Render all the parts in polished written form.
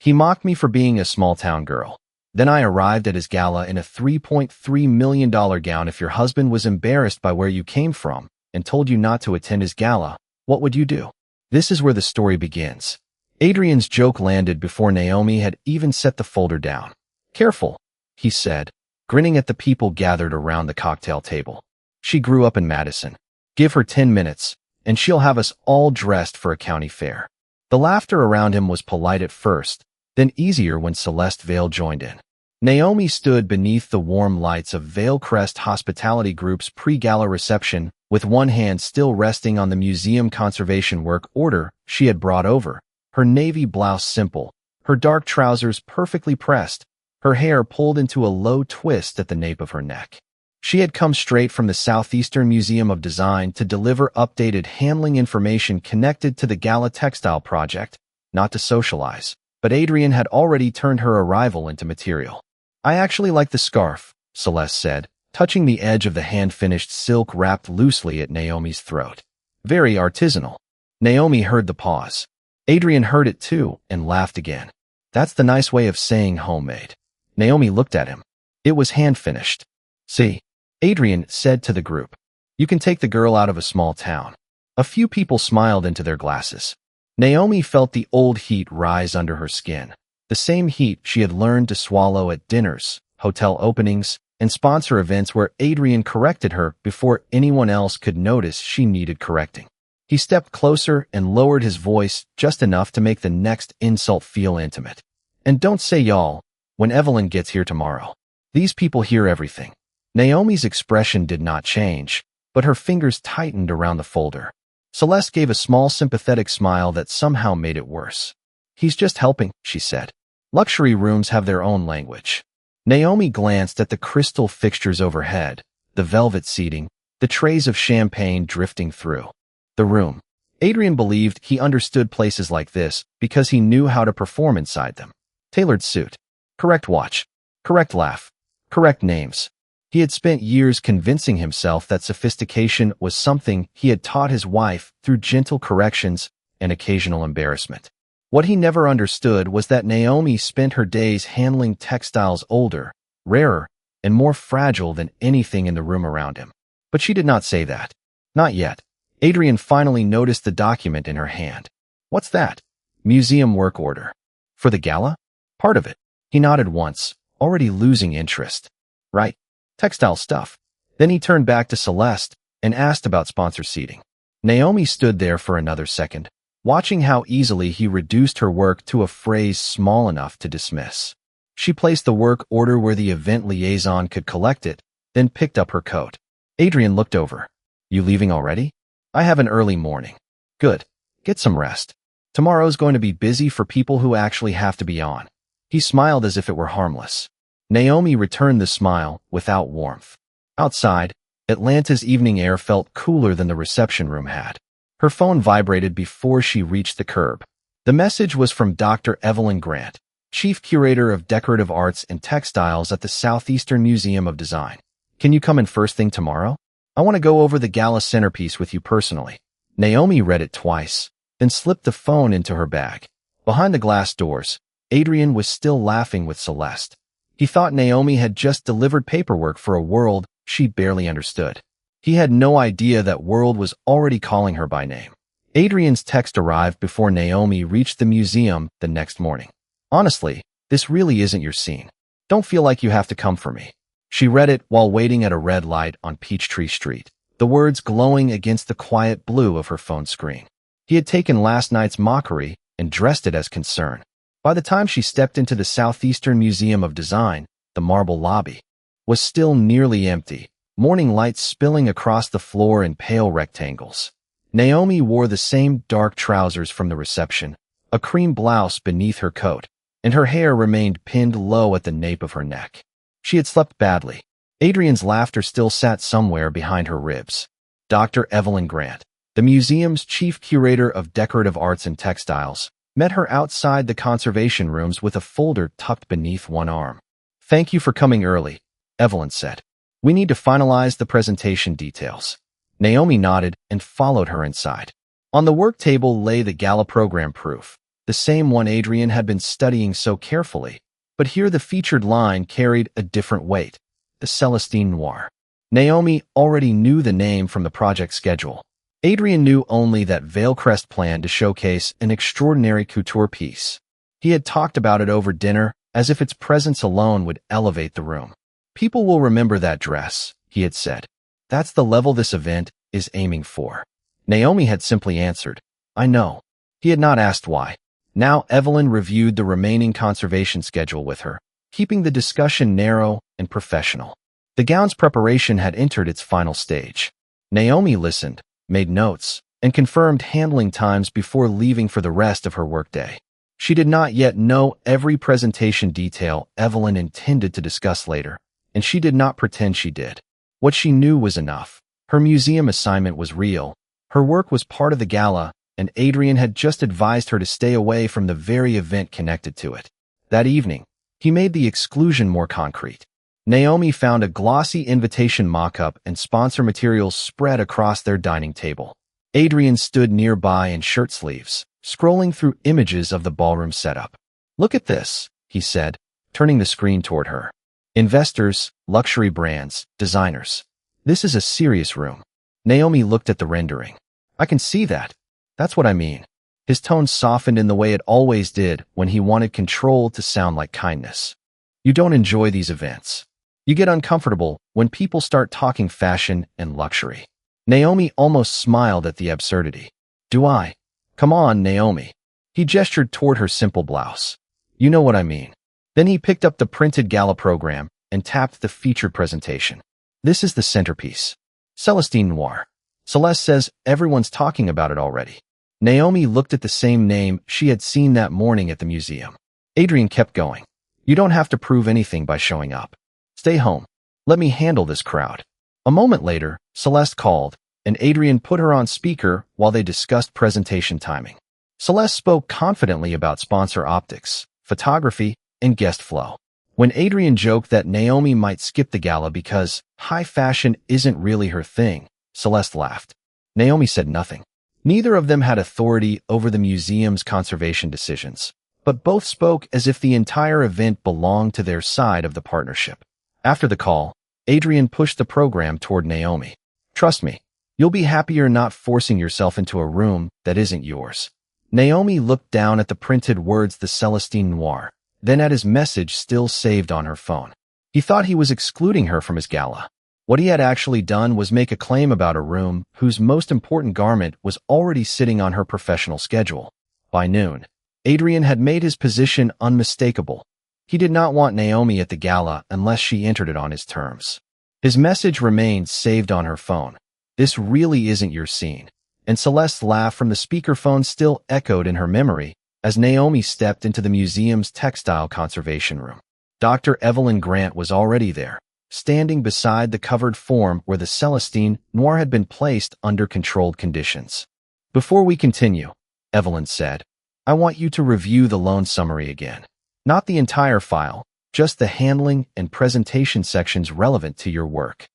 He mocked me for being a small-town girl. Then I arrived at his gala in a $3.3 million gown. If your husband was embarrassed by where you came from and told you not to attend his gala, what would you do? This is where the story begins. Adrian's joke landed before Naomi had even set the folder down. Careful, he said, grinning at the people gathered around the cocktail table. She grew up in Madison. Give her 10 minutes, and she'll have us all dressed for a county fair. The laughter around him was polite at first, then easier when Celeste Vale joined in. Naomi stood beneath the warm lights of Vale Crest Hospitality Group's pre-gala reception, with one hand still resting on the museum conservation work order she had brought over, her navy blouse simple, her dark trousers perfectly pressed, her hair pulled into a low twist at the nape of her neck. She had come straight from the Southeastern Museum of Design to deliver updated handling information connected to the Gala textile project, not to socialize, but Adrian had already turned her arrival into material. I actually like the scarf, Celeste said, touching the edge of the hand-finished silk wrapped loosely at Naomi's throat. Very artisanal. Naomi heard the pause. Adrian heard it too and laughed again. That's the nice way of saying homemade. Naomi looked at him. It was hand-finished. See, Adrian said to the group. You can take the girl out of a small town. A few people smiled into their glasses. Naomi felt the old heat rise under her skin. The same heat she had learned to swallow at dinners, hotel openings, and sponsor events where Adrian corrected her before anyone else could notice she needed correcting. He stepped closer and lowered his voice just enough to make the next insult feel intimate. And don't say y'all when Evelyn gets here tomorrow. These people hear everything. Naomi's expression did not change, but her fingers tightened around the folder. Celeste gave a small sympathetic smile that somehow made it worse. He's just helping, she said. Luxury rooms have their own language. Naomi glanced at the crystal fixtures overhead, the velvet seating, the trays of champagne drifting through the room. Adrian believed he understood places like this because he knew how to perform inside them. Tailored suit, correct watch, correct laugh, correct names. He had spent years convincing himself that sophistication was something he had taught his wife through gentle corrections and occasional embarrassment. What he never understood was that Naomi spent her days handling textiles older, rarer, and more fragile than anything in the room around him. But she did not say that. Not yet. Adrian finally noticed the document in her hand. What's that? Museum work order. For the gala? Part of it. He nodded once, already losing interest. Right. Textile stuff. Then he turned back to Celeste and asked about sponsor seating. Naomi stood there for another second, watching how easily he reduced her work to a phrase small enough to dismiss. She placed the work order where the event liaison could collect it, then picked up her coat. Adrian looked over. You leaving already? I have an early morning. Good. Get some rest. Tomorrow's going to be busy for people who actually have to be on. He smiled as if it were harmless. Naomi returned the smile without warmth. Outside, Atlanta's evening air felt cooler than the reception room had. Her phone vibrated before she reached the curb. The message was from Dr. Evelyn Grant, Chief Curator of Decorative Arts and Textiles at the Southeastern Museum of Design. Can you come in first thing tomorrow? I want to go over the gala centerpiece with you personally. Naomi read it twice, then slipped the phone into her bag. Behind the glass doors, Adrian was still laughing with Celeste. He thought Naomi had just delivered paperwork for a world she barely understood. He had no idea that world was already calling her by name. Adrian's text arrived before Naomi reached the museum the next morning. Honestly, this really isn't your scene. Don't feel like you have to come for me. She read it while waiting at a red light on Peachtree Street, the words glowing against the quiet blue of her phone screen. He had taken last night's mockery and dressed it as concern. By the time she stepped into the Southeastern Museum of Design, the marble lobby was still nearly empty, morning light spilling across the floor in pale rectangles. Naomi wore the same dark trousers from the reception, a cream blouse beneath her coat, and her hair remained pinned low at the nape of her neck. She had slept badly. Adrian's laughter still sat somewhere behind her ribs. Dr. Evelyn Grant, the museum's chief curator of decorative arts and textiles, met her outside the conservation rooms with a folder tucked beneath one arm. Thank you for coming early, Evelyn said. We need to finalize the presentation details. Naomi nodded and followed her inside. On the work table lay the gala program proof, the same one Adrian had been studying so carefully. But here the featured line carried a different weight, the Celestine Noir. Naomi already knew the name from the project schedule. Adrian knew only that Veilcrest planned to showcase an extraordinary couture piece. He had talked about it over dinner, as if its presence alone would elevate the room. People will remember that dress, he had said. That's the level this event is aiming for. Naomi had simply answered, I know. He had not asked why. Now Evelyn reviewed the remaining conservation schedule with her, keeping the discussion narrow and professional. The gown's preparation had entered its final stage. Naomi listened, made notes, and confirmed handling times before leaving for the rest of her workday. She did not yet know every presentation detail Evelyn intended to discuss later, and she did not pretend she did. What she knew was enough. Her museum assignment was real. Her work was part of the gala, and Adrian had just advised her to stay away from the very event connected to it. That evening, he made the exclusion more concrete. Naomi found a glossy invitation mock-up and sponsor materials spread across their dining table. Adrian stood nearby in shirt sleeves, scrolling through images of the ballroom setup. Look at this, he said, turning the screen toward her. Investors, luxury brands, designers. This is a serious room. Naomi looked at the rendering. I can see that. That's what I mean. His tone softened in the way it always did when he wanted control to sound like kindness. You don't enjoy these events. You get uncomfortable when people start talking fashion and luxury. Naomi almost smiled at the absurdity. Do I? Come on, Naomi. He gestured toward her simple blouse. You know what I mean. Then he picked up the printed gala program and tapped the featured presentation. This is the centerpiece. Celestine Noir. Celeste says everyone's talking about it already. Naomi looked at the same name she had seen that morning at the museum. Adrian kept going. You don't have to prove anything by showing up. Stay home. Let me handle this crowd. A moment later, Celeste called, and Adrian put her on speaker while they discussed presentation timing. Celeste spoke confidently about sponsor optics, photography, and guest flow. When Adrian joked that Naomi might skip the gala because high fashion isn't really her thing, Celeste laughed. Naomi said nothing. Neither of them had authority over the museum's conservation decisions, but both spoke as if the entire event belonged to their side of the partnership. After the call, Adrian pushed the program toward Naomi. Trust me, you'll be happier not forcing yourself into a room that isn't yours. Naomi looked down at the printed words the Celestine Noir, then at his message still saved on her phone. He thought he was excluding her from his gala. What he had actually done was make a claim about a room whose most important garment was already sitting on her professional schedule. By noon, Adrian had made his position unmistakable. He did not want Naomi at the gala unless she entered it on his terms. His message remained saved on her phone. This really isn't your scene. And Celeste's laugh from the speakerphone still echoed in her memory as Naomi stepped into the museum's textile conservation room. Dr. Evelyn Grant was already there, standing beside the covered form where the Celestine Noir had been placed under controlled conditions. Before we continue, Evelyn said, I want you to review the loan summary again. Not the entire file, just the handling and presentation sections relevant to your work.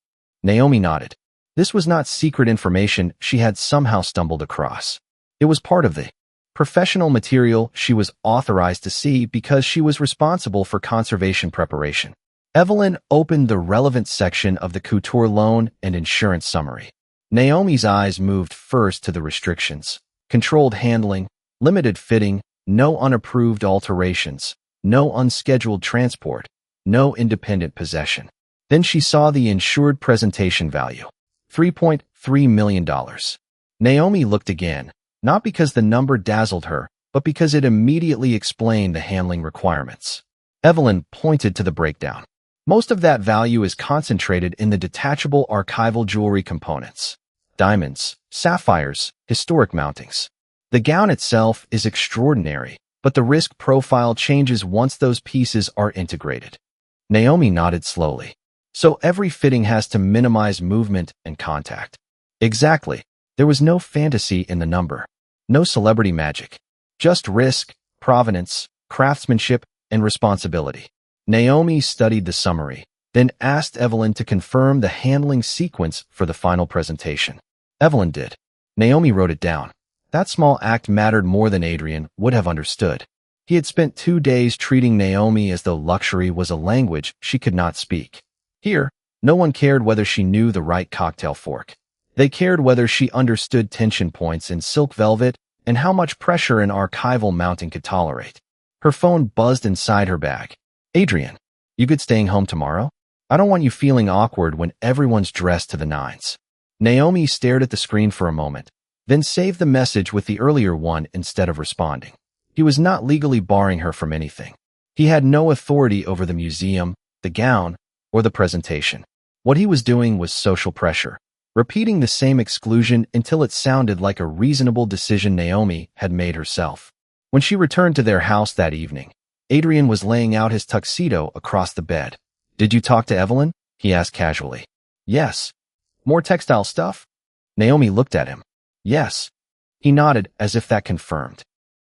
Naomi nodded. This was not secret information she had somehow stumbled across. It was part of the professional material she was authorized to see because she was responsible for conservation preparation. Evelyn opened the relevant section of the couture loan and insurance summary. Naomi's eyes moved first to the restrictions: controlled handling, limited fitting, no unapproved alterations, no unscheduled transport, no independent possession. Then she saw the insured presentation value, $3.3 million. Naomi looked again, not because the number dazzled her, but because it immediately explained the handling requirements. Evelyn pointed to the breakdown. Most of that value is concentrated in the detachable archival jewelry components: diamonds, sapphires, historic mountings. The gown itself is extraordinary, but the risk profile changes once those pieces are integrated. Naomi nodded slowly. So every fitting has to minimize movement and contact. Exactly. There was no fantasy in the number. No celebrity magic. Just risk, provenance, craftsmanship, and responsibility. Naomi studied the summary, then asked Evelyn to confirm the handling sequence for the final presentation. Evelyn did. Naomi wrote it down. That small act mattered more than Adrian would have understood. He had spent 2 days treating Naomi as though luxury was a language she could not speak. Here, no one cared whether she knew the right cocktail fork. They cared whether she understood tension points in silk velvet and how much pressure an archival mounting could tolerate. Her phone buzzed inside her bag. Adrian, you good staying home tomorrow? I don't want you feeling awkward when everyone's dressed to the nines. Naomi stared at the screen for a moment, then saved the message with the earlier one instead of responding. He was not legally barring her from anything. He had no authority over the museum, the gown, or the presentation. What he was doing was social pressure, repeating the same exclusion until it sounded like a reasonable decision Naomi had made herself. When she returned to their house that evening, Adrian was laying out his tuxedo across the bed. Did you talk to Evelyn? He asked casually. Yes. More textile stuff? Naomi looked at him. Yes. He nodded as if that confirmed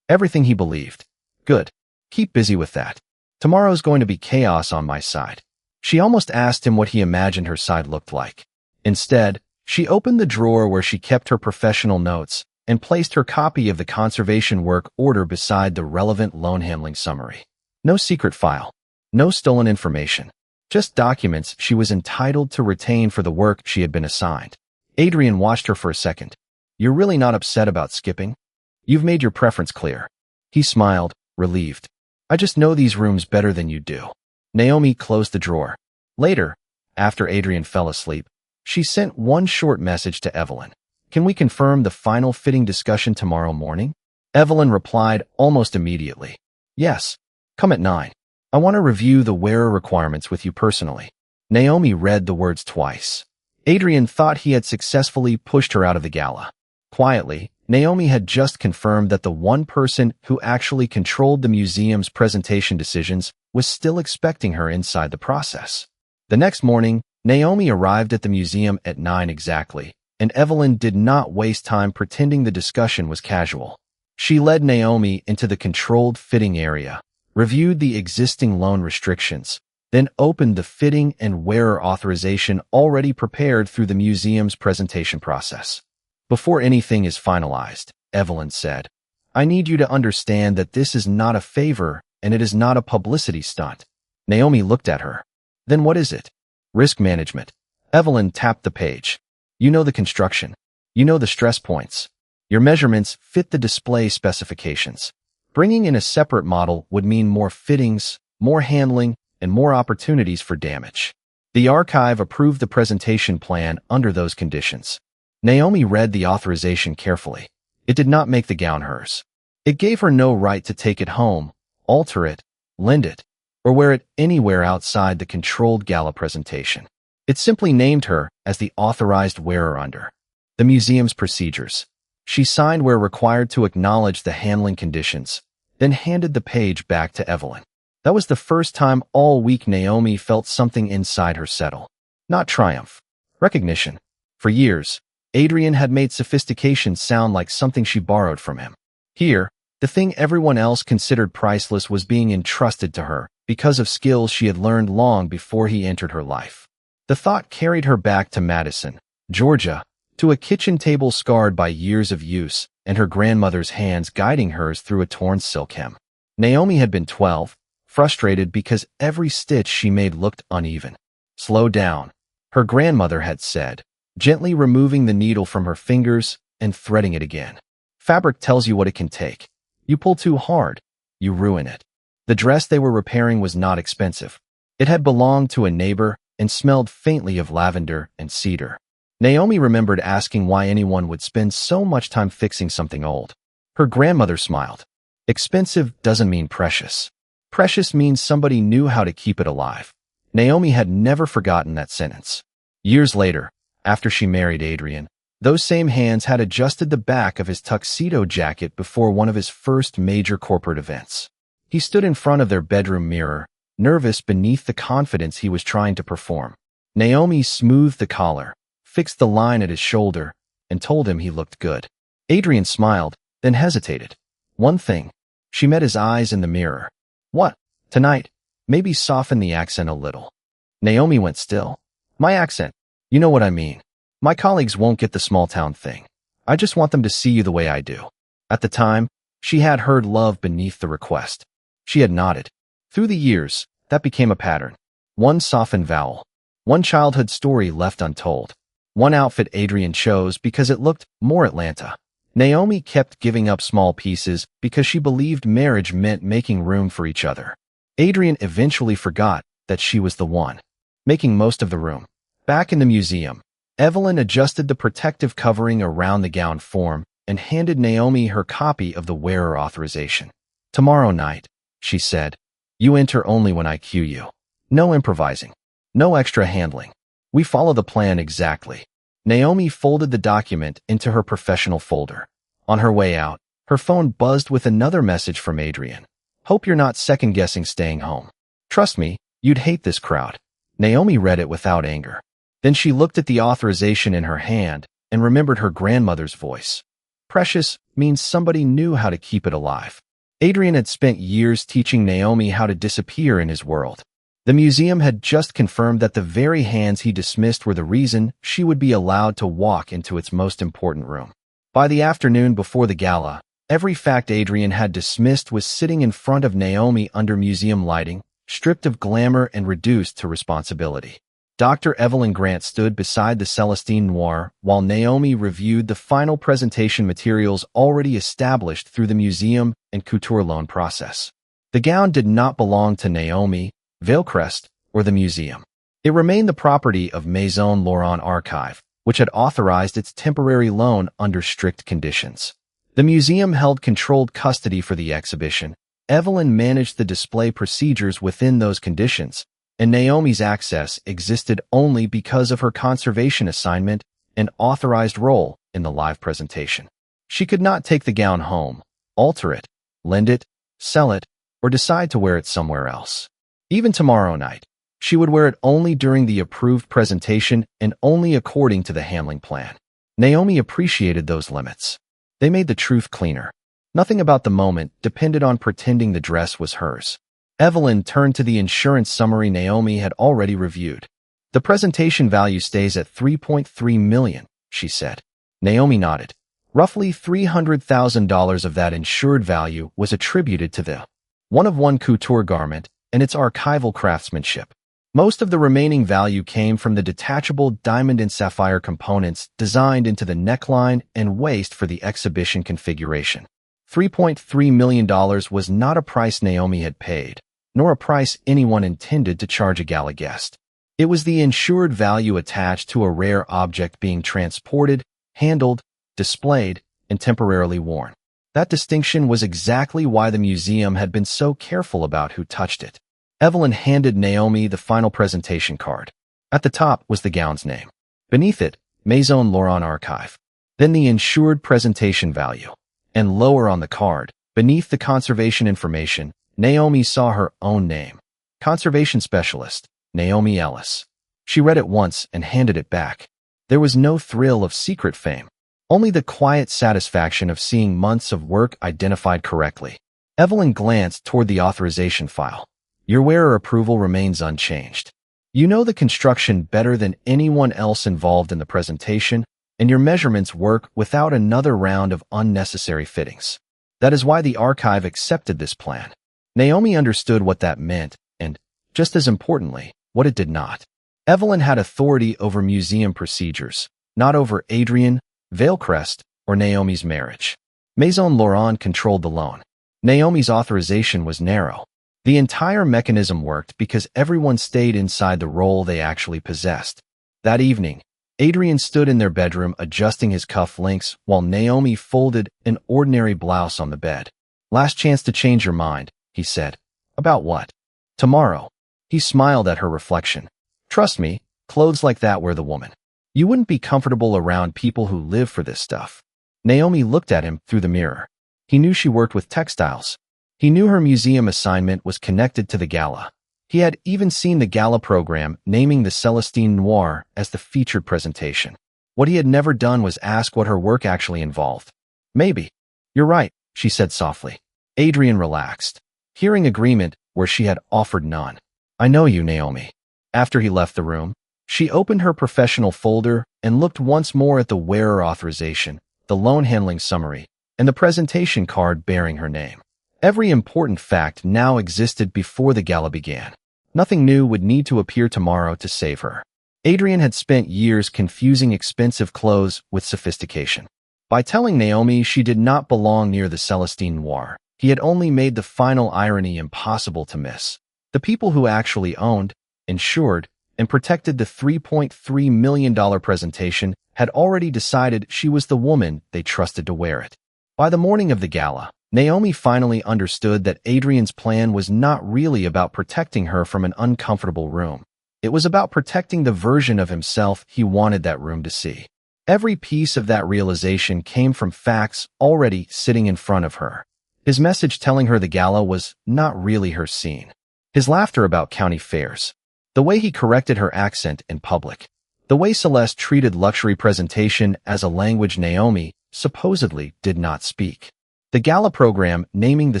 everything he believed. Good. Keep busy with that. Tomorrow's going to be chaos on my side. She almost asked him what he imagined her side looked like. Instead, she opened the drawer where she kept her professional notes and placed her copy of the conservation work order beside the relevant loan handling summary. No secret file. No stolen information. Just documents she was entitled to retain for the work she had been assigned. Adrian watched her for a second. You're really not upset about skipping? You've made your preference clear. He smiled, relieved. I just know these rooms better than you do. Naomi closed the drawer. Later, after Adrian fell asleep, she sent one short message to Evelyn. Can we confirm the final fitting discussion tomorrow morning? Evelyn replied almost immediately. Yes. Come at 9. I want to review the wearer requirements with you personally. Naomi read the words twice. Adrian thought he had successfully pushed her out of the gala. Quietly, Naomi had just confirmed that the one person who actually controlled the museum's presentation decisions was still expecting her inside the process. The next morning, Naomi arrived at the museum at 9 exactly, and Evelyn did not waste time pretending the discussion was casual. She led Naomi into the controlled fitting area, reviewed the existing loan restrictions, then opened the fitting and wearer authorization already prepared through the museum's presentation process. Before anything is finalized, Evelyn said, I need you to understand that this is not a favor and it is not a publicity stunt. Naomi looked at her. Then what is it? Risk management. Evelyn tapped the page. You know the construction. You know the stress points. Your measurements fit the display specifications. Bringing in a separate model would mean more fittings, more handling, and more opportunities for damage. The archive approved the presentation plan under those conditions. Naomi read the authorization carefully. It did not make the gown hers. It gave her no right to take it home, alter it, lend it, or wear it anywhere outside the controlled gala presentation. It simply named her as the authorized wearer under the museum's procedures. She signed where required to acknowledge the handling conditions, then handed the page back to Evelyn. That was the first time all week Naomi felt something inside her settle. Not triumph. Recognition. For years, Adrian had made sophistication sound like something she borrowed from him. Here, the thing everyone else considered priceless was being entrusted to her because of skills she had learned long before he entered her life. The thought carried her back to Madison, Georgia, to a kitchen table scarred by years of use and her grandmother's hands guiding hers through a torn silk hem. Naomi had been 12, frustrated because every stitch she made looked uneven. Slow down, her grandmother had said, gently removing the needle from her fingers and threading it again. Fabric tells you what it can take. You pull too hard, you ruin it. The dress they were repairing was not expensive. It had belonged to a neighbor and smelled faintly of lavender and cedar. Naomi remembered asking why anyone would spend so much time fixing something old. Her grandmother smiled. Expensive doesn't mean precious. Precious means somebody knew how to keep it alive. Naomi had never forgotten that sentence. Years later, after she married Adrian, those same hands had adjusted the back of his tuxedo jacket before one of his first major corporate events. He stood in front of their bedroom mirror, nervous beneath the confidence he was trying to perform. Naomi smoothed the collar, fixed the line at his shoulder, and told him he looked good. Adrian smiled, then hesitated. One thing. She met his eyes in the mirror. What? Tonight? Maybe soften the accent a little. Naomi went still. My accent. You know what I mean. My colleagues won't get the small town thing. I just want them to see you the way I do. At the time, she had heard love beneath the request. She had nodded. Through the years, that became a pattern. One softened vowel. One childhood story left untold. One outfit Adrian chose because it looked more Atlanta. Naomi kept giving up small pieces because she believed marriage meant making room for each other. Adrian eventually forgot that she was the one, making most of the room. Back in the museum, Evelyn adjusted the protective covering around the gown form and handed Naomi her copy of the wearer authorization. "Tomorrow night," she said, "you enter only when I cue you. No improvising. No extra handling. We follow the plan exactly." Naomi folded the document into her professional folder. On her way out, her phone buzzed with another message from Adrian. "Hope you're not second-guessing staying home. Trust me, you'd hate this crowd." Naomi read it without anger. Then she looked at the authorization in her hand and remembered her grandmother's voice. Precious means somebody knew how to keep it alive. Adrian had spent years teaching Naomi how to disappear in his world. The museum had just confirmed that the very hands he dismissed were the reason she would be allowed to walk into its most important room. By the afternoon before the gala, every fact Adrian had dismissed was sitting in front of Naomi under museum lighting, stripped of glamour and reduced to responsibility. Dr. Evelyn Grant stood beside the Celestine Noir while Naomi reviewed the final presentation materials already established through the museum and couture loan process. The gown did not belong to Naomi, Veilcrest, or the museum. It remained the property of Maison Laurent Archive, which had authorized its temporary loan under strict conditions. The museum held controlled custody for the exhibition. Evelyn managed the display procedures within those conditions, and Naomi's access existed only because of her conservation assignment and authorized role in the live presentation. She could not take the gown home, alter it, lend it, sell it, or decide to wear it somewhere else. Even tomorrow night, she would wear it only during the approved presentation and only according to the handling plan. Naomi appreciated those limits. They made the truth cleaner. Nothing about the moment depended on pretending the dress was hers. Evelyn turned to the insurance summary Naomi had already reviewed. "The presentation value stays at $3.3 million, she said. Naomi nodded. Roughly $300,000 of that insured value was attributed to the one-of-one couture garment and its archival craftsmanship. Most of the remaining value came from the detachable diamond and sapphire components designed into the neckline and waist for the exhibition configuration. $3.3 million was not a price Naomi had paid, nor a price anyone intended to charge a gala guest. It was the insured value attached to a rare object being transported, handled, displayed, and temporarily worn. That distinction was exactly why the museum had been so careful about who touched it. Evelyn handed Naomi the final presentation card. At the top was the gown's name. Beneath it, Maison Laurent Archive. Then the insured presentation value. And lower on the card, beneath the conservation information, Naomi saw her own name. Conservation Specialist, Naomi Ellis. She read it once and handed it back. There was no thrill of secret fame, only the quiet satisfaction of seeing months of work identified correctly. Evelyn glanced toward the authorization file. "Your wearer approval remains unchanged. You know the construction better than anyone else involved in the presentation, and your measurements work without another round of unnecessary fittings. That is why the archive accepted this plan." Naomi understood what that meant, and, just as importantly, what it did not. Evelyn had authority over museum procedures, not over Adrian, Veilcrest, or Naomi's marriage. Maison Laurent controlled the loan. Naomi's authorization was narrow. The entire mechanism worked because everyone stayed inside the role they actually possessed. That evening, Adrian stood in their bedroom adjusting his cuff links while Naomi folded an ordinary blouse on the bed. "Last chance to change your mind," he said. "About what?" "Tomorrow." He smiled at her reflection. "Trust me, clothes like that wear the woman. You wouldn't be comfortable around people who live for this stuff." Naomi looked at him through the mirror. He knew she worked with textiles. He knew her museum assignment was connected to the gala. He had even seen the gala program naming the Celestine Noir as the featured presentation. What he had never done was ask what her work actually involved. "Maybe. You're right," she said softly. Adrian relaxed, hearing agreement where she had offered none. "I know you, Naomi." After he left the room, she opened her professional folder and looked once more at the wearer authorization, the loan handling summary, and the presentation card bearing her name. Every important fact now existed before the gala began. Nothing new would need to appear tomorrow to save her. Adrian had spent years confusing expensive clothes with sophistication. By telling Naomi she did not belong near the Celestine Noir, he had only made the final irony impossible to miss. The people who actually owned, insured, and protected the $3.3 million presentation had already decided she was the woman they trusted to wear it. By the morning of the gala, Naomi finally understood that Adrian's plan was not really about protecting her from an uncomfortable room. It was about protecting the version of himself he wanted that room to see. Every piece of that realization came from facts already sitting in front of her. His message telling her the gala was not really her scene. His laughter about county fairs. The way he corrected her accent in public. The way Celeste treated luxury presentation as a language Naomi supposedly did not speak. The gala program naming the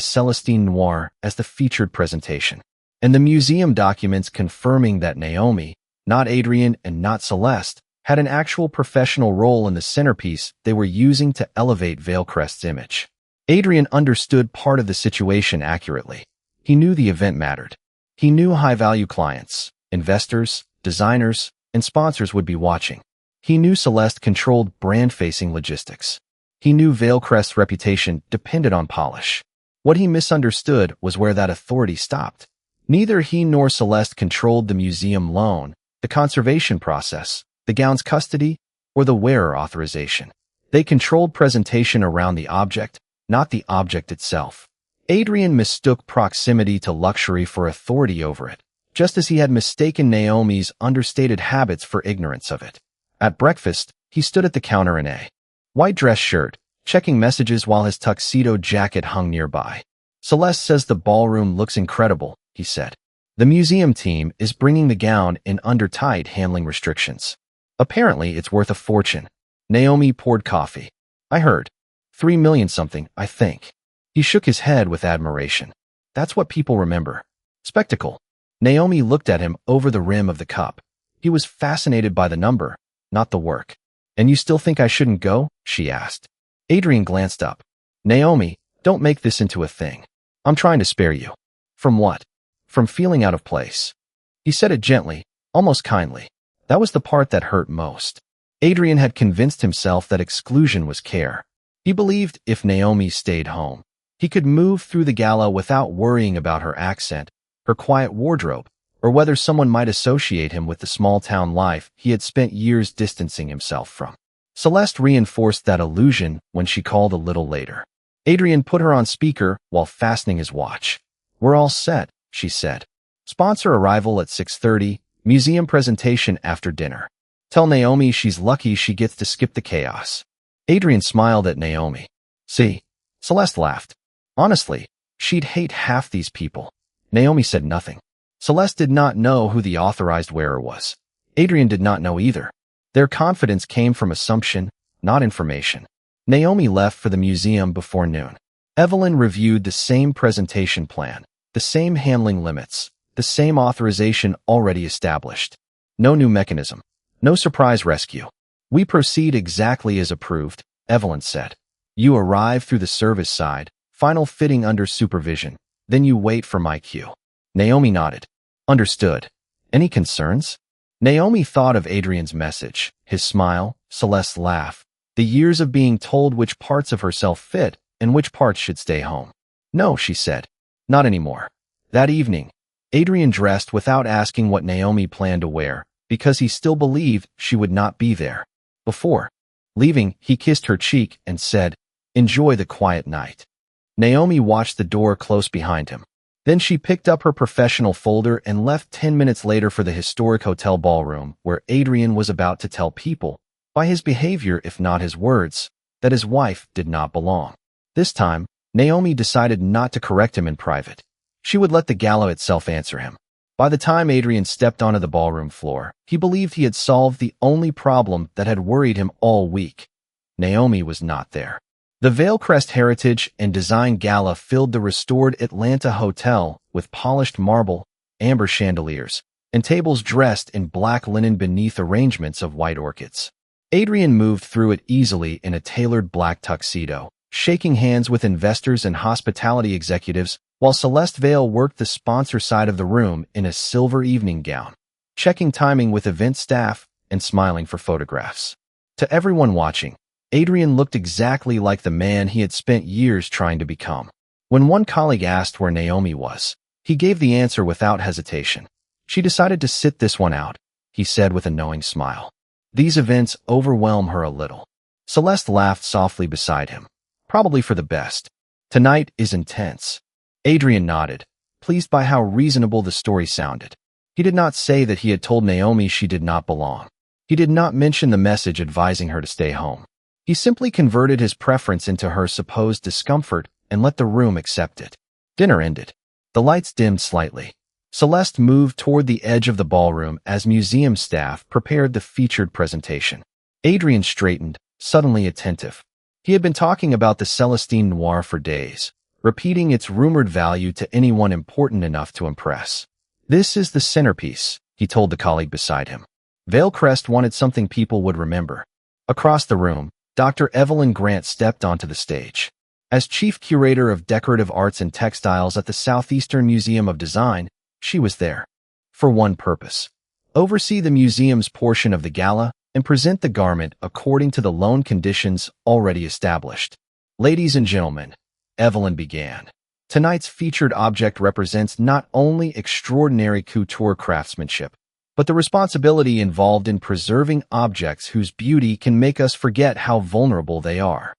Celestine Noir as the featured presentation. And the museum documents confirming that Naomi, not Adrian and not Celeste, had an actual professional role in the centerpiece they were using to elevate Veilcrest's image. Adrian understood part of the situation accurately. He knew the event mattered. He knew high-value clients, investors, designers, and sponsors would be watching. He knew Celeste controlled brand-facing logistics. He knew Veilcrest's reputation depended on polish. What he misunderstood was where that authority stopped. Neither he nor Celeste controlled the museum loan, the conservation process, the gown's custody, or the wearer authorization. They controlled presentation around the object, not the object itself. Adrian mistook proximity to luxury for authority over it, just as he had mistaken Naomi's understated habits for ignorance of it. At breakfast, he stood at the counter in a white dress shirt, checking messages while his tuxedo jacket hung nearby. Celeste says the ballroom looks incredible, he said. The museum team is bringing the gown in under tight handling restrictions. Apparently, it's worth a fortune. Naomi poured coffee. I heard. 3 million something, I think. He shook his head with admiration. That's what people remember. Spectacle. Naomi looked at him over the rim of the cup. He was fascinated by the number, not the work. And you still think I shouldn't go? She asked. Adrian glanced up. Naomi, don't make this into a thing. I'm trying to spare you. From what? From feeling out of place. He said it gently, almost kindly. That was the part that hurt most. Adrian had convinced himself that exclusion was care. He believed if Naomi stayed home, he could move through the gala without worrying about her accent, her quiet wardrobe, or whether someone might associate him with the small-town life he had spent years distancing himself from. Celeste reinforced that illusion when she called a little later. Adrian put her on speaker while fastening his watch. We're all set, she said. Sponsor arrival at 6:30, museum presentation after dinner. Tell Naomi she's lucky she gets to skip the chaos. Adrian smiled at Naomi. See? Celeste laughed. Honestly, she'd hate half these people. Naomi said nothing. Celeste did not know who the authorized wearer was. Adrian did not know either. Their confidence came from assumption, not information. Naomi left for the museum before noon. Evelyn reviewed the same presentation plan, the same handling limits, the same authorization already established. No new mechanism. No surprise rescue. We proceed exactly as approved, Evelyn said. You arrive through the service side, final fitting under supervision. Then you wait for my cue. Naomi nodded. Understood. Any concerns? Naomi thought of Adrian's message, his smile, Celeste's laugh, the years of being told which parts of herself fit and which parts should stay home. No, she said. Not anymore. That evening, Adrian dressed without asking what Naomi planned to wear, because he still believed she would not be there. Before leaving, he kissed her cheek and said, Enjoy the quiet night. Naomi watched the door close behind him. Then she picked up her professional folder and left 10 minutes later for the historic hotel ballroom where Adrian was about to tell people, by his behavior if not his words, that his wife did not belong. This time, Naomi decided not to correct him in private. She would let the gala itself answer him. By the time Adrian stepped onto the ballroom floor, he believed he had solved the only problem that had worried him all week. Naomi was not there. The Veilcrest Heritage and Design Gala filled the restored Atlanta hotel with polished marble, amber chandeliers, and tables dressed in black linen beneath arrangements of white orchids. Adrian moved through it easily in a tailored black tuxedo, shaking hands with investors and hospitality executives, while Celeste Vale worked the sponsor side of the room in a silver evening gown, checking timing with event staff and smiling for photographs. To everyone watching, Adrian looked exactly like the man he had spent years trying to become. When one colleague asked where Naomi was, he gave the answer without hesitation. She decided to sit this one out, he said with a knowing smile. These events overwhelm her a little. Celeste laughed softly beside him. Probably for the best. Tonight is intense. Adrian nodded, pleased by how reasonable the story sounded. He did not say that he had told Naomi she did not belong. He did not mention the message advising her to stay home. He simply converted his preference into her supposed discomfort and let the room accept it. Dinner ended. The lights dimmed slightly. Celeste moved toward the edge of the ballroom as museum staff prepared the featured presentation. Adrian straightened, suddenly attentive. He had been talking about the Celestine Noir for days, repeating its rumored value to anyone important enough to impress. This is the centerpiece, he told the colleague beside him. Valecrest wanted something people would remember. Across the room, Dr. Evelyn Grant stepped onto the stage. As chief curator of decorative arts and textiles at the Southeastern Museum of Design, she was there for one purpose: oversee the museum's portion of the gala and present the garment according to the loan conditions already established. Ladies and gentlemen, Evelyn began. Tonight's featured object represents not only extraordinary couture craftsmanship, but the responsibility involved in preserving objects whose beauty can make us forget how vulnerable they are.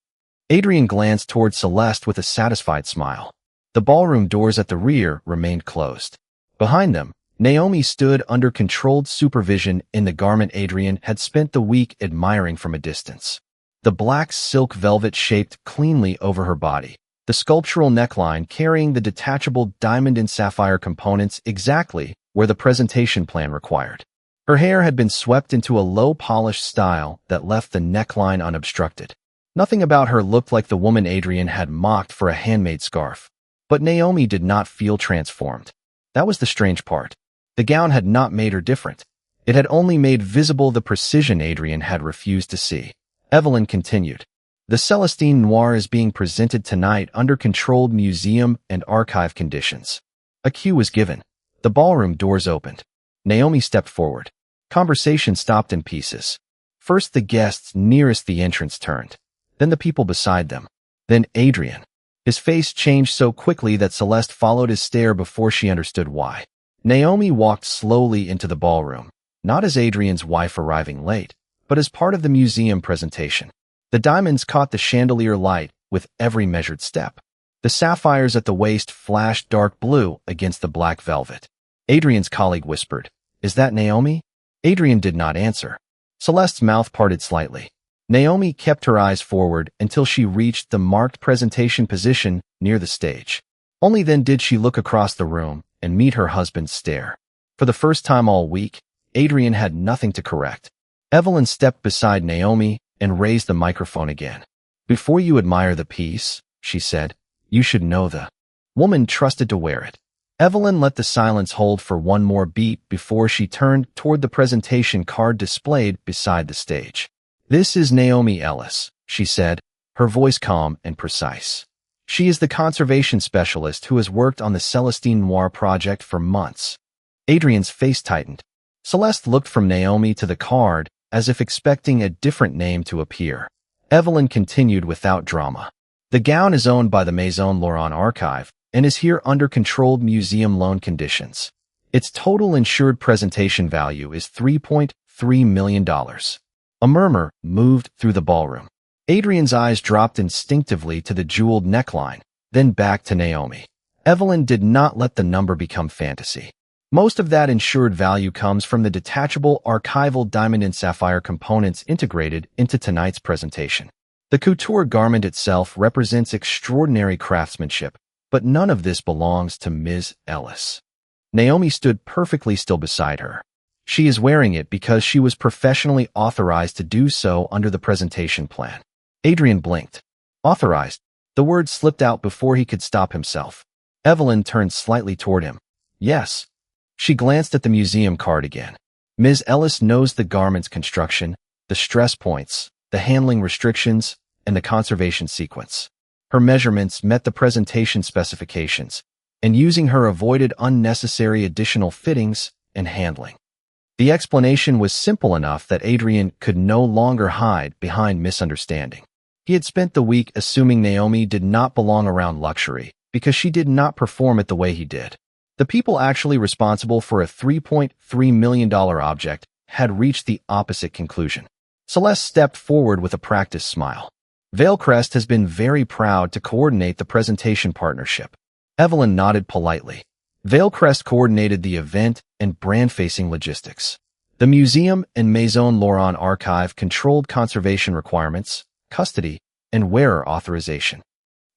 Adrian glanced toward Celeste with a satisfied smile. The ballroom doors at the rear remained closed. Behind them, Naomi stood under controlled supervision in the garment Adrian had spent the week admiring from a distance. The black silk velvet shaped cleanly over her body, the sculptural neckline carrying the detachable diamond and sapphire components exactly where the presentation plan required. Her hair had been swept into a low-polished style that left the neckline unobstructed. Nothing about her looked like the woman Adrian had mocked for a handmade scarf. But Naomi did not feel transformed. That was the strange part. The gown had not made her different. It had only made visible the precision Adrian had refused to see. Evelyn continued. The Celestine Noir is being presented tonight under controlled museum and archive conditions. A cue was given. The ballroom doors opened. Naomi stepped forward. Conversation stopped in pieces. First the guests nearest the entrance turned. Then the people beside them. Then Adrian. His face changed so quickly that Celeste followed his stare before she understood why. Naomi walked slowly into the ballroom, not as Adrian's wife arriving late, but as part of the museum presentation. The diamonds caught the chandelier light with every measured step. The sapphires at the waist flashed dark blue against the black velvet. Adrian's colleague whispered, "Is that Naomi?" Adrian did not answer. Celeste's mouth parted slightly. Naomi kept her eyes forward until she reached the marked presentation position near the stage. Only then did she look across the room and meet her husband's stare. For the first time all week, Adrian had nothing to correct. Evelyn stepped beside Naomi and raised the microphone again. "Before you admire the piece," she said, "you should know the woman trusted to wear it." Evelyn let the silence hold for one more beat before she turned toward the presentation card displayed beside the stage. "This is Naomi Ellis," she said, her voice calm and precise. "She is the conservation specialist who has worked on the Celestine Noir project for months." Adrian's face tightened. Celeste looked from Naomi to the card as if expecting a different name to appear. Evelyn continued without drama. "The gown is owned by the Maison Laurent Archive and is here under controlled museum loan conditions. Its total insured presentation value is $3.3 million. A murmur moved through the ballroom. Adrian's eyes dropped instinctively to the jeweled neckline, then back to Naomi. Evelyn did not let the number become fantasy. Most of that insured value comes from the detachable archival diamond and sapphire components integrated into tonight's presentation. The couture garment itself represents extraordinary craftsmanship, but none of this belongs to Ms. Ellis." Naomi stood perfectly still beside her. "She is wearing it because she was professionally authorized to do so under the presentation plan." Adrian blinked. "Authorized?" The word slipped out before he could stop himself. Evelyn turned slightly toward him. "Yes." She glanced at the museum card again. "Ms. Ellis knows the garment's construction, the stress points, the handling restrictions, and the conservation sequence. Her measurements met the presentation specifications, and using her avoided unnecessary additional fittings and handling. The explanation was simple enough that Adrian could no longer hide behind misunderstanding. He had spent the week assuming Naomi did not belong around luxury because she did not perform it the way he did. The people actually responsible for a $3.3 million object had reached the opposite conclusion. Celeste stepped forward with a practiced smile. Veilcrest has been very proud to coordinate the presentation partnership. Evelyn nodded politely. Veilcrest coordinated the event and brand-facing logistics. The museum and Maison Laurent archive controlled conservation requirements, custody, and wearer authorization.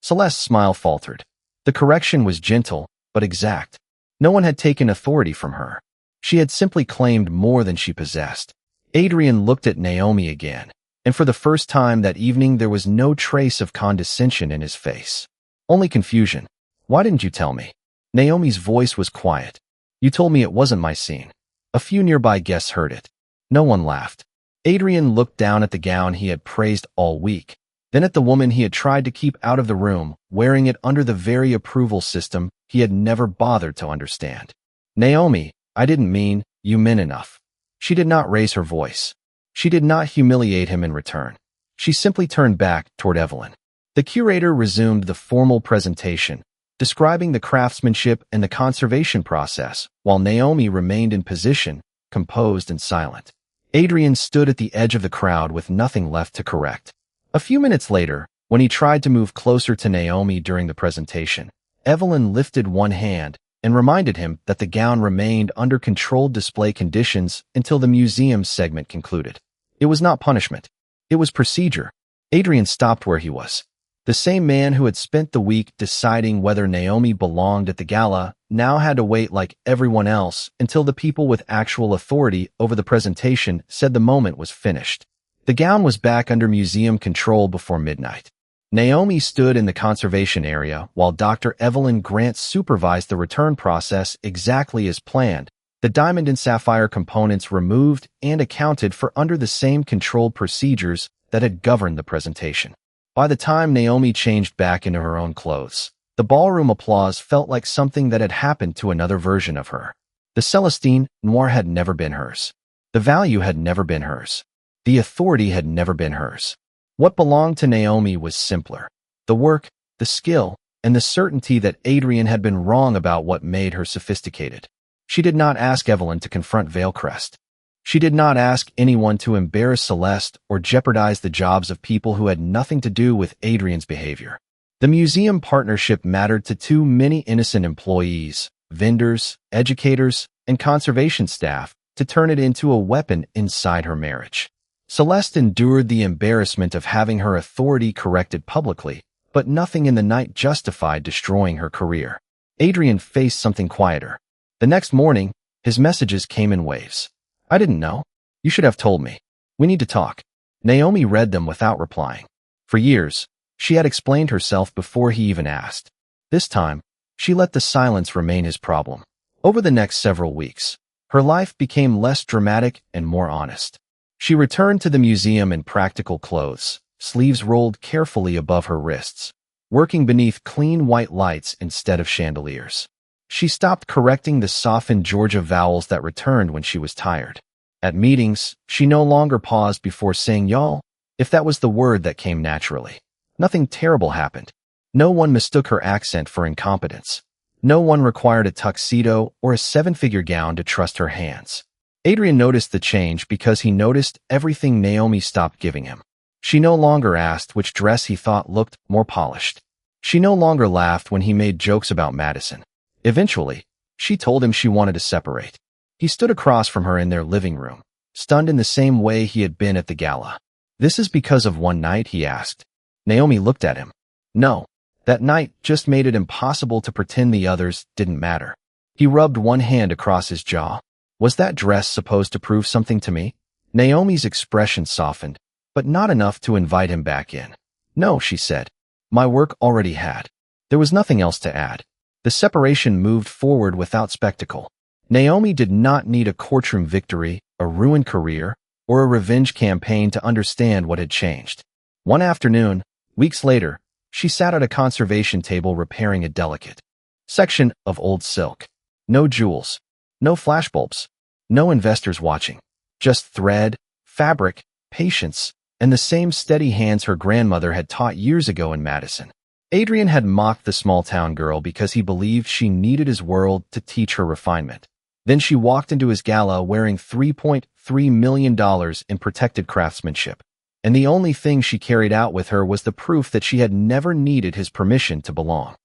Celeste's smile faltered. The correction was gentle, but exact. No one had taken authority from her. She had simply claimed more than she possessed. Adrian looked at Naomi again, and for the first time that evening there was no trace of condescension in his face. Only confusion. Why didn't you tell me? Naomi's voice was quiet. You told me it wasn't my scene. A few nearby guests heard it. No one laughed. Adrian looked down at the gown he had praised all week, then at the woman he had tried to keep out of the room, wearing it under the very approval system he had never bothered to understand. Naomi, I didn't mean, you meant enough. She did not raise her voice. She did not humiliate him in return. She simply turned back toward Evelyn. The curator resumed the formal presentation, describing the craftsmanship and the conservation process, while Naomi remained in position, composed and silent. Adrian stood at the edge of the crowd with nothing left to correct. A few minutes later, when he tried to move closer to Naomi during the presentation, Evelyn lifted one hand and reminded him that the gown remained under controlled display conditions until the museum segment concluded. It was not punishment. It was procedure. Adrian stopped where he was. The same man who had spent the week deciding whether Naomi belonged at the gala now had to wait like everyone else until the people with actual authority over the presentation said the moment was finished. The gown was back under museum control before midnight. Naomi stood in the conservation area while Dr. Evelyn Grant supervised the return process exactly as planned, the diamond and sapphire components removed and accounted for under the same controlled procedures that had governed the presentation. By the time Naomi changed back into her own clothes, the ballroom applause felt like something that had happened to another version of her. The Celestine Noir had never been hers. The value had never been hers. The authority had never been hers. What belonged to Naomi was simpler. The work, the skill, and the certainty that Adrian had been wrong about what made her sophisticated. She did not ask Evelyn to confront Veilcrest. She did not ask anyone to embarrass Celeste or jeopardize the jobs of people who had nothing to do with Adrian's behavior. The museum partnership mattered to too many innocent employees, vendors, educators, and conservation staff to turn it into a weapon inside her marriage. Celeste endured the embarrassment of having her authority corrected publicly, but nothing in the night justified destroying her career. Adrian faced something quieter. The next morning, his messages came in waves. I didn't know. You should have told me. We need to talk. Naomi read them without replying. For years, she had explained herself before he even asked. This time, she let the silence remain his problem. Over the next several weeks, her life became less dramatic and more honest. She returned to the museum in practical clothes, sleeves rolled carefully above her wrists, working beneath clean white lights instead of chandeliers. She stopped correcting the softened Georgia vowels that returned when she was tired. At meetings, she no longer paused before saying y'all, if that was the word that came naturally. Nothing terrible happened. No one mistook her accent for incompetence. No one required a tuxedo or a seven-figure gown to trust her hands. Adrian noticed the change because he noticed everything Naomi stopped giving him. She no longer asked which dress he thought looked more polished. She no longer laughed when he made jokes about Madison. Eventually, she told him she wanted to separate. He stood across from her in their living room, stunned in the same way he had been at the gala. This is because of one night, he asked. Naomi looked at him. No, that night just made it impossible to pretend the others didn't matter. He rubbed one hand across his jaw. Was that dress supposed to prove something to me? Naomi's expression softened, but not enough to invite him back in. No, she said. My work already had. There was nothing else to add. The separation moved forward without spectacle. Naomi did not need a courtroom victory, a ruined career, or a revenge campaign to understand what had changed. One afternoon, weeks later, She sat at a conservation table repairing a delicate section of old silk. No jewels, no flashbulbs, no investors watching. Just thread, fabric, patience, and the same steady hands her grandmother had taught years ago in Madison. Adrian had mocked the small-town girl because he believed she needed his world to teach her refinement. Then she walked into his gala wearing $3.3 million in protected craftsmanship. And the only thing she carried out with her was the proof that she had never needed his permission to belong.